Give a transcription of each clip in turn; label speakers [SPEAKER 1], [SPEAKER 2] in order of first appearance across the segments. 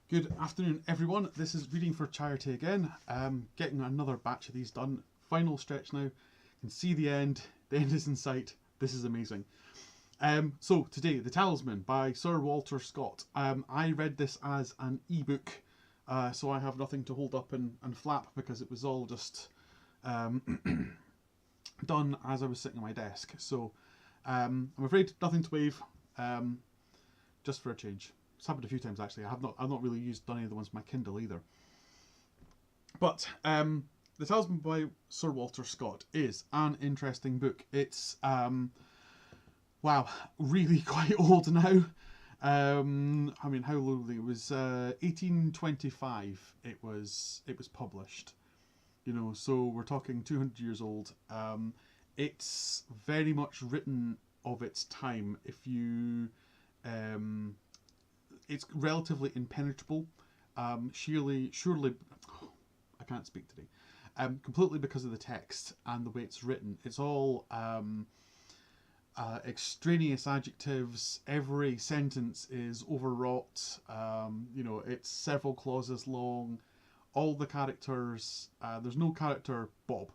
[SPEAKER 1] Good afternoon, everyone. This is Reading for Charity again. Getting another batch of these done. Final stretch now. You can see the end. The end is in sight. This is amazing. So today, The Talisman by Sir Walter Scott. I read this as an ebook, so I have nothing to hold up and flap because it was all just done as I was sitting at my desk. So I'm afraid nothing to wave, just for a change. It's happened a few times actually. I've not really used any of the ones on my Kindle either. But The Talisman by Sir Walter Scott is an interesting book. It's wow, really quite old now. I mean, how old? It was 1825. It was published. You know, so we're talking 200 years old. It's very much written of its time. If you it's relatively impenetrable. Surely, I can't speak today. Completely because of the text and the way it's written. It's all extraneous adjectives. Every sentence is overwrought. You know, it's several clauses long. All the characters, there's no character Bob.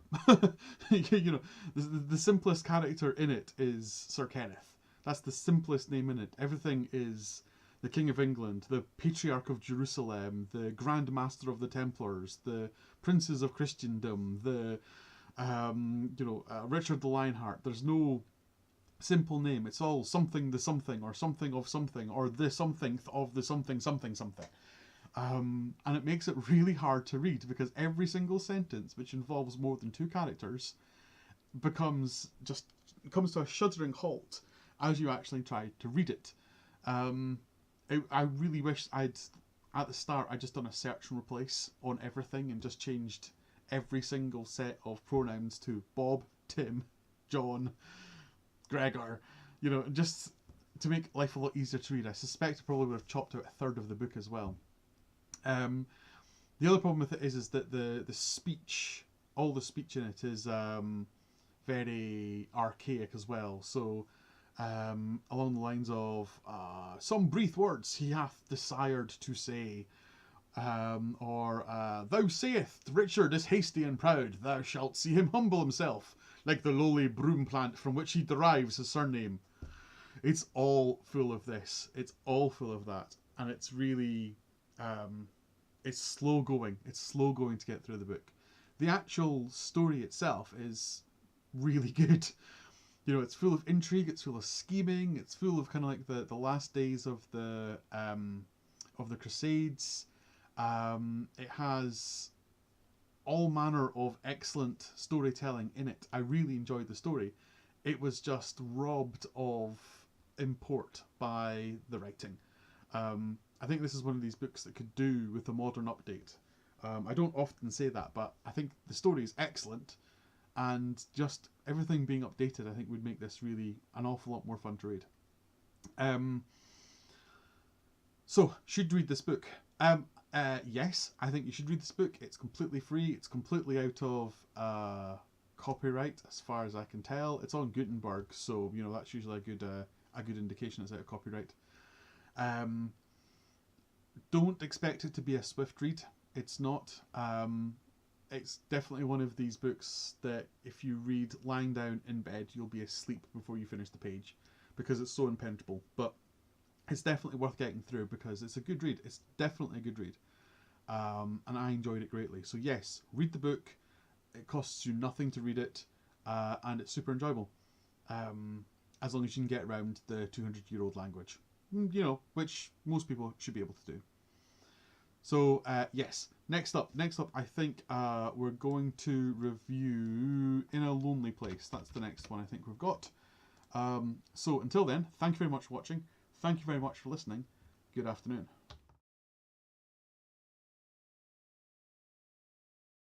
[SPEAKER 1] You know, the simplest character in it is Sir Kenneth. That's the simplest name in it. Everything is the King of England, the Patriarch of Jerusalem, the Grand Master of the Templars, the Princes of Christendom, the Richard the Lionheart. There's no simple name. It's all something the something, or something of something, or the something of the something something something. And it makes it really hard to read because every single sentence which involves more than two characters comes to a shuddering halt as you actually try to read it. I really wish at the start I'd just done a search and replace on everything and just changed every single set of pronouns to Bob, Tim, John, Gregor, you know, just to make life a lot easier to read. I suspect I probably would have chopped out a third of the book as well. The other problem with it is that the speech, all the speech in it is very archaic as well. So along the lines of some brief words he hath desired to say, or thou sayest Richard is hasty and proud, thou shalt see him humble himself like the lowly broom plant from which he derives his surname. It's all full of this. It's all full of that, and it's really it's slow going. It's slow going to get through the book. The actual story itself is really good. You know, it's full of intrigue, it's full of scheming, it's full of kind of like the last days of the Crusades. It has all manner of excellent storytelling in it. I really enjoyed the story. It was just robbed of import by the writing. I think this is one of these books that could do with a modern update. I don't often say that, but I think the story is excellent. And just everything being updated, I think, would make this really an awful lot more fun to read. So, should read this book? Yes, I think you should read this book. It's completely free. It's completely out of copyright, as far as I can tell. It's on Gutenberg, so you know that's usually a good indication it's out of copyright. Don't expect it to be a swift read. It's not. It's definitely one of these books that if you read lying down in bed, you'll be asleep before you finish the page because it's so impenetrable. But it's definitely worth getting through because it's a good read. It's definitely a good read. And I enjoyed it greatly. So yes, read the book. It costs you nothing to read it, and it's super enjoyable. As long as you can get around the 200-year-old language, you know, which most people should be able to do. So yes, next up, I think we're going to review In a Lonely Place. That's the next one I think we've got. So until then, thank you very much for watching. Thank you very much for listening. Good afternoon.